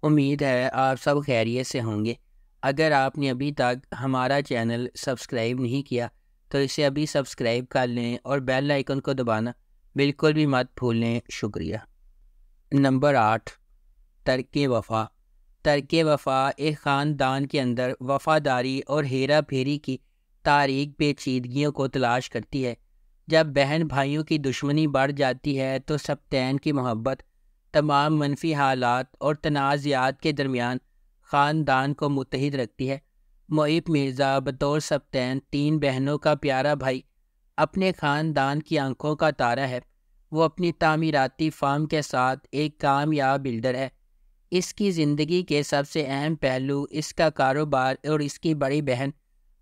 امید ہے آپ سب خیریت سے ہوں گے۔ اگر آپ نے ابھی تک ہمارا چینل سبسکرائب نہیں کیا تو اسے ابھی سبسکرائب کر لیں اور بیل آئیکن کو دبانا بالکل بھی مت بھولیں۔ شکریہ۔ نمبر 8، ترک وفا۔ ترک وفا ایک خاندان کے اندر وفاداری اور ہیرا پھیری کی تاریک پیچیدگیوں کو تلاش کرتی ہے۔ جب بہن بھائیوں کی دشمنی بڑھ جاتی ہے تو سبتین کی محبت تمام منفی حالات اور تنازعات کے درمیان خاندان کو متحد رکھتی ہے۔ محب مرزا بطور سبتین 3 بہنوں کا پیارا بھائی اپنے خاندان کی آنکھوں کا تارا ہے۔ وہ اپنی تعمیراتی فارم کے ساتھ ایک کامیاب بلڈر ہے۔ اس کی زندگی کے سب سے اہم پہلو اس کا کاروبار اور اس کی بڑی بہن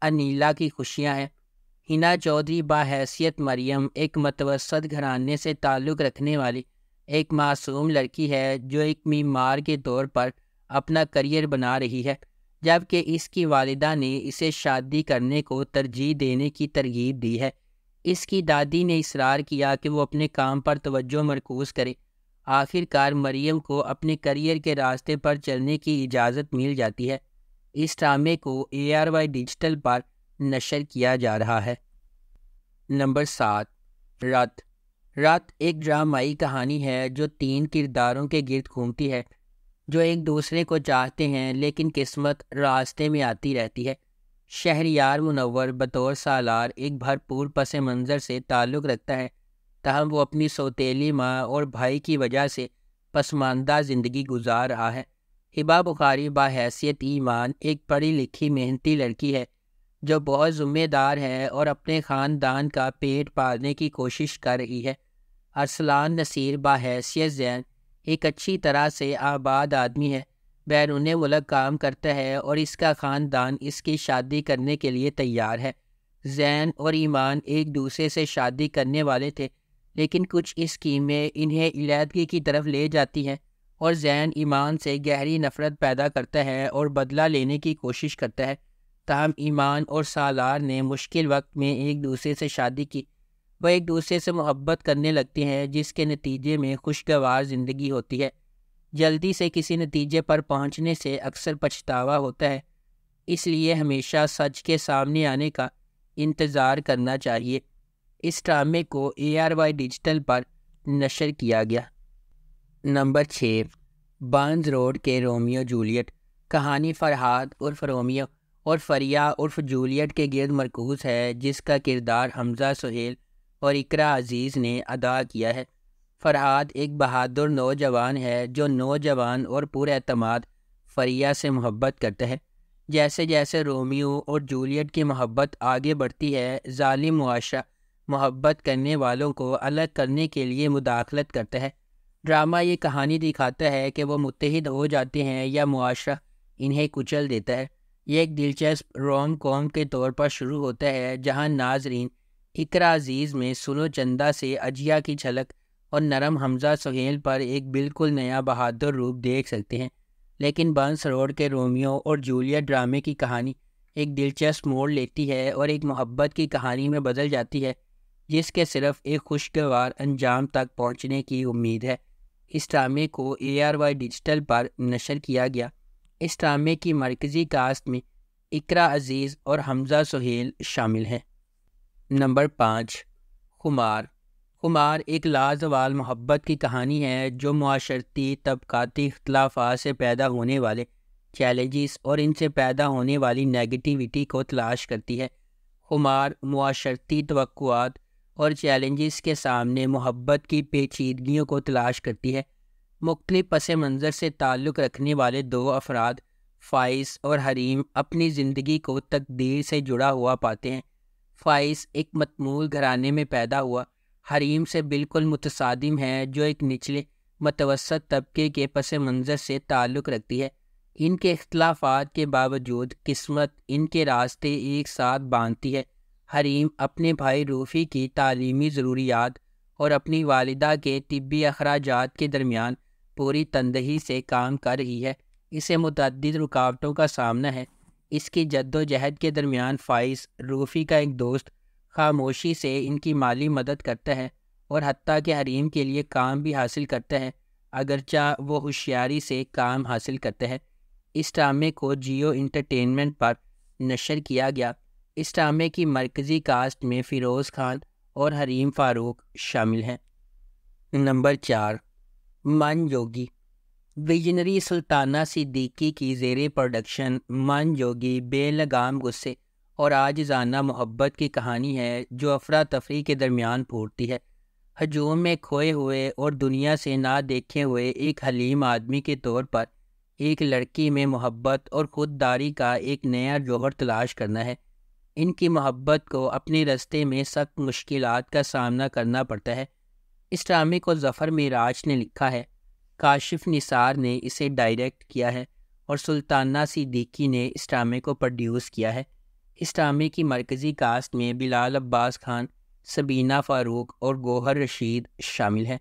انیلا کی خوشیاں ہیں۔ ہنا چودھری بحیثیت مریم ایک متوسط گھرانے سے تعلق رکھنے والی ایک معصوم لڑکی ہے جو ایک معمار کے طور پر اپنا کریئر بنا رہی ہے، جبکہ اس کی والدہ نے اسے شادی کرنے کو ترجیح دینے کی ترغیب دی ہے۔ اس کی دادی نے اصرار کیا کہ وہ اپنے کام پر توجہ مرکوز کرے۔ آخر کار مریم کو اپنے کریئر کے راستے پر چلنے کی اجازت مل جاتی ہے۔ اس ڈرامے کو ARY ڈیجیٹل پر نشر کیا جا رہا ہے۔ نمبر 7، رت۔ رت ایک ڈرامائی کہانی ہے جو 3 کرداروں کے گرد گھومتی ہے جو ایک دوسرے کو چاہتے ہیں لیکن قسمت راستے میں آتی رہتی ہے۔ شہریار منور بطور سالار ایک بھرپور پس منظر سے تعلق رکھتا ہے، تاہم وہ اپنی سوتیلی ماں اور بھائی کی وجہ سے پسماندہ زندگی گزار رہا ہے۔ ہبہ بخاری بحیثیت ایمان ایک پڑھی لکھی محنتی لڑکی ہے جو بہت ذمہ دار ہے اور اپنے خاندان کا پیٹ پالنے کی کوشش کر رہی ہے۔ ارسلان نصیر بحیثیت زین ایک اچھی طرح سے آباد آدمی ہے، بیرون ملک کام کرتا ہے اور اس کا خاندان اس کی شادی کرنے کے لیے تیار ہے۔ زین اور ایمان ایک دوسرے سے شادی کرنے والے تھے، لیکن کچھ اسکیمیں انہیں علیحدگی کی طرف لے جاتی ہیں اور زین ایمان سے گہری نفرت پیدا کرتا ہے اور بدلہ لینے کی کوشش کرتا ہے۔ تاہم ایمان اور سالار نے مشکل وقت میں ایک دوسرے سے شادی کی۔ وہ ایک دوسرے سے محبت کرنے لگتے ہیں جس کے نتیجے میں خوشگوار زندگی ہوتی ہے۔ جلدی سے کسی نتیجے پر پہنچنے سے اکثر پچھتاوا ہوتا ہے، اس لیے ہمیشہ سچ کے سامنے آنے کا انتظار کرنا چاہیے۔ اس ڈرامے کو ARY ڈیجیٹل پر نشر کیا گیا۔ نمبر 6، بارنز روڈ کے رومیو جولیٹ۔ کہانی فرحاد عرف رومیو اور فریا عرف جولیٹ کے گرد مرکوز ہے، جس کا کردار حمزہ سہیل اور اقرا عزیز نے ادا کیا ہے۔ فرحاد ایک بہادر نوجوان ہے جو نوجوان اور پر اعتماد فریا سے محبت کرتا ہے۔ جیسے جیسے رومیو اور جولیٹ کی محبت آگے بڑھتی ہے، ظالم معاشرہ محبت کرنے والوں کو الگ کرنے کے لیے مداخلت کرتا ہے۔ ڈرامہ یہ کہانی دکھاتا ہے کہ وہ متحد ہو جاتے ہیں یا معاشرہ انہیں کچل دیتا ہے۔ یہ ایک دلچسپ روم کوم کے طور پر شروع ہوتا ہے جہاں ناظرین اقرا عزیز میں سنو چندہ سے اجیا کی جھلک اور نرم حمزہ سہیل پر ایک بالکل نیا بہادر روپ دیکھ سکتے ہیں۔ لیکن بارنز روڈ کے رومیو اور جولیٹ ڈرامے کی کہانی ایک دلچسپ موڑ لیتی ہے اور ایک محبت کی کہانی میں بدل جاتی ہے جس کے صرف ایک خوشگوار انجام تک پہنچنے کی امید ہے۔ اس ڈرامے کو ARY ڈیجیٹل پر نشر کیا گیا۔ اس ڈرامے کی مرکزی کاسٹ میں اقرا عزیز اور حمزہ سہیل شامل ہیں۔ نمبر 5، خمار۔ خمار ایک لازوال محبت کی کہانی ہے جو معاشرتی طبقاتی اختلافات سے پیدا ہونے والے چیلنجز اور ان سے پیدا ہونے والی نیگیٹیوٹی کو تلاش کرتی ہے۔ خمار معاشرتی توقعات اور چیلنجز کے سامنے محبت کی پیچیدگیوں کو تلاش کرتی ہے۔ مختلف پس منظر سے تعلق رکھنے والے 2 افراد فائز اور حریم اپنی زندگی کو تقدیر سے جڑا ہوا پاتے ہیں۔ فائز ایک متمول گھرانے میں پیدا ہوا، حریم سے بالکل متصادم ہے جو ایک نچلے متوسط طبقے کے پس منظر سے تعلق رکھتی ہے۔ ان کے اختلافات کے باوجود قسمت ان کے راستے ایک ساتھ باندھتی ہے۔ حریم اپنے بھائی روفی کی تعلیمی ضروریات اور اپنی والدہ کے طبی اخراجات کے درمیان پوری تندہی سے کام کر رہی ہے۔ اسے متعدد رکاوٹوں کا سامنا ہے۔ اس کی جد و جہد کے درمیان فائز، روفی کا ایک دوست، خاموشی سے ان کی مالی مدد کرتا ہے اور حتیٰ کہ حریم کے لیے کام بھی حاصل کرتا ہے۔ اگرچہ وہ ہوشیاری سے کام حاصل کرتا ہے۔ اس ڈرامے کو جیو انٹرٹینمنٹ پر نشر کیا گیا۔ اس ڈرامے کی مرکزی کاسٹ میں فیروز خان اور حریم فاروق شامل ہیں۔ نمبر 4، من جوگی۔ ویژنری سلطانہ صدیقی کی زیر پروڈکشن من جوگی بے لگام غصے اور عاجزانہ محبت کی کہانی ہے جو افراتفری کے درمیان پھوٹتی ہے۔ ہجوم میں کھوئے ہوئے اور دنیا سے نہ دیکھے ہوئے ایک حلیم آدمی کے طور پر ایک لڑکی میں محبت اور خودداری کا ایک نیا جوہر تلاش کرنا ہے۔ ان کی محبت کو اپنے راستے میں سخت مشکلات کا سامنا کرنا پڑتا ہے۔ اس ڈرامے کو ظفر معراج نے لکھا ہے، کاشف نثار نے اسے ڈائریکٹ کیا ہے اور سلطانہ صدیقی نے اس ڈرامے کو پروڈیوس کیا ہے۔ اس ڈرامے کی مرکزی کاسٹ میں بلال عباس خان، سبینہ فاروق اور گوہر رشید شامل ہیں۔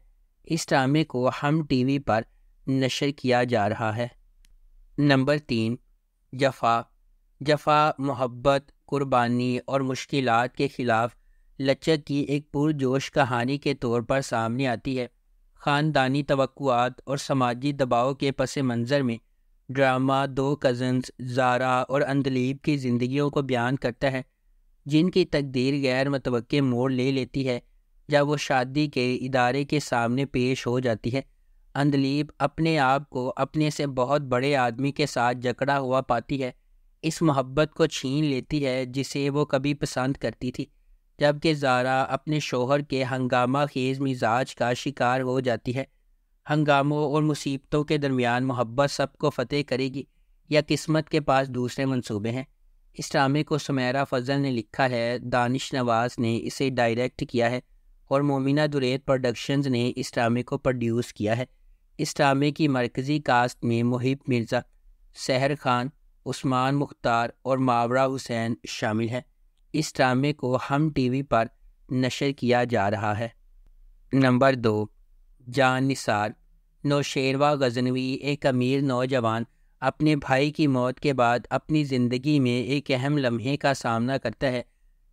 اس ڈرامے کو ہم ٹی وی پر نشر کیا جا رہا ہے۔ نمبر 3، جفا۔ جفا محبت، قربانی اور مشکلات کے خلاف لچک کی ایک پرجوش کہانی کے طور پر سامنے آتی ہے۔ خاندانی توقعات اور سماجی دباؤ کے پس منظر میں ڈرامہ دو کزنز زارا اور اندلیب کی زندگیوں کو بیان کرتا ہے، جن کی تقدیر غیر متوقع موڑ لے لیتی ہے جب وہ شادی کے ادارے کے سامنے پیش ہو جاتی ہے۔ اندلیب اپنے آپ کو اپنے سے بہت بڑے آدمی کے ساتھ جکڑا ہوا پاتی ہے، اس محبت کو چھین لیتی ہے جسے وہ کبھی پسند کرتی تھی، جبکہ زارا اپنے شوہر کے ہنگامہ خیز مزاج کا شکار ہو جاتی ہے۔ ہنگاموں اور مصیبتوں کے درمیان محبت سب کو فتح کرے گی یا قسمت کے پاس دوسرے منصوبے ہیں؟ اس ڈرامے کو سمیرہ فضل نے لکھا ہے، دانش نواز نے اسے ڈائریکٹ کیا ہے اور مومنہ درید پروڈکشنز نے اس ڈرامے کو پروڈیوس کیا ہے۔ اس ڈرامے کی مرکزی کاسٹ میں محب مرزا، سحر خان، عثمان مختار اور ماورا حسین شامل ہیں۔ اس ڈرامے کو ہم ٹی وی پر نشر کیا جا رہا ہے۔ نمبر 2، جان نثار۔ نوشیروہ غزنوی ایک امیر نوجوان اپنے بھائی کی موت کے بعد اپنی زندگی میں ایک اہم لمحے کا سامنا کرتا ہے۔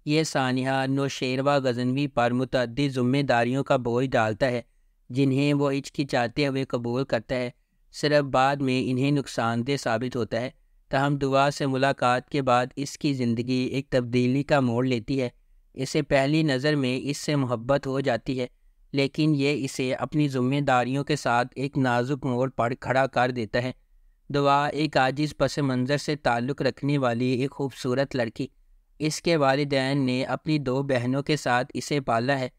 یہ سانحہ نوشیروہ غزنوی پر متعدد ذمہ داریوں کا بوجھ ڈالتا ہے جنہیں وہ ہچکچاتے ہوئے قبول کرتا ہے، صرف بعد میں انہیں نقصان دہ ثابت ہوتا ہے۔ تاہم دعا سے ملاقات کے بعد اس کی زندگی ایک تبدیلی کا موڑ لیتی ہے۔ اسے پہلی نظر میں اس سے محبت ہو جاتی ہے، لیکن یہ اسے اپنی ذمہ داریوں کے ساتھ ایک نازک موڑ پر کھڑا کر دیتا ہے۔ دعا ایک عاجز پس منظر سے تعلق رکھنے والی ایک خوبصورت لڑکی، اس کے والدین نے اپنی 2 بہنوں کے ساتھ اسے پالا ہے۔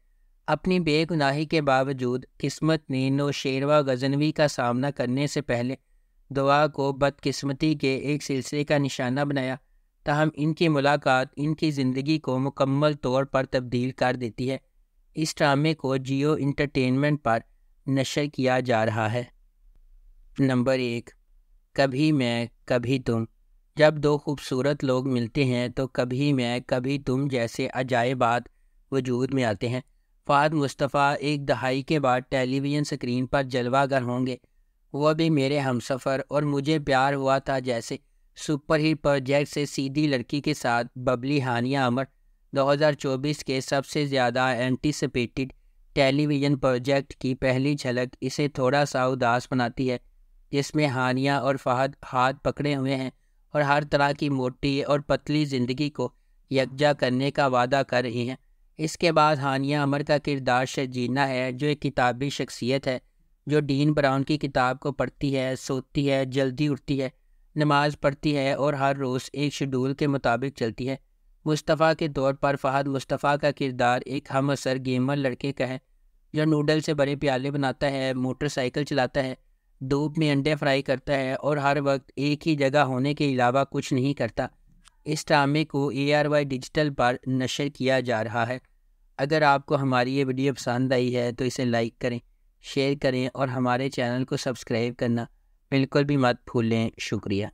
اپنی بے گناہی کے باوجود قسمت نے نوشیروہ غزنوی کا سامنا کرنے سے پہلے دعا کو بدقسمتی کے ایک سلسلے کا نشانہ بنایا، تاہم ان کی ملاقات ان کی زندگی کو مکمل طور پر تبدیل کر دیتی ہے۔ اس ڈرامے کو جیو انٹرٹینمنٹ پر نشر کیا جا رہا ہے۔ نمبر 1، کبھی میں کبھی تم۔ جب 2 خوبصورت لوگ ملتے ہیں تو کبھی میں کبھی تم جیسے عجائبات وجود میں آتے ہیں۔ فہد مصطفیٰ ایک دہائی کے بعد ٹیلی ویژن سکرین پر جلوہ گر ہوں گے۔ وہ بھی میرے ہمسفر اور مجھے پیار ہوا تھا جیسے سپر ہٹ پروجیکٹ سے سیدھی لڑکی کے ساتھ ببلی ہانیہ عمر 2024 کے سب سے زیادہ اینٹیسپیٹڈ ٹیلی ویژن پروجیکٹ کی پہلی جھلک اسے تھوڑا سا اداس بناتی ہے، جس میں ہانیہ اور فہد ہاتھ پکڑے ہوئے ہیں اور ہر طرح کی موٹی اور پتلی زندگی کو یکجا کرنے کا وعدہ کر رہی ہیں۔ اس کے بعد ہانیہ عمر کا کردار شرجینہ ہے، جو ایک کتابی شخصیت ہے جو ڈین براؤن کی کتاب کو پڑھتی ہے، سوتی ہے، جلدی اٹھتی ہے، نماز پڑھتی ہے اور ہر روز ایک شیڈول کے مطابق چلتی ہے۔ مصطفیٰ کے طور پر فہد مصطفیٰ کا کردار ایک ہم عصر گیمر لڑکے کا ہے جو نوڈل سے بڑے پیالے بناتا ہے، موٹر سائیکل چلاتا ہے، دھوپ میں انڈے فرائی کرتا ہے اور ہر وقت ایک ہی جگہ ہونے کے علاوہ کچھ نہیں کرتا۔ اس ڈرامے کو ARY ڈیجیٹل پر نشر کیا جا رہا ہے۔ اگر آپ کو ہماری یہ ویڈیو پسند آئی ہے تو اسے لائک کریں، شیئر کریں اور ہمارے چینل کو سبسکرائب کرنا بالکل بھی مت بھولیں۔ شکریہ۔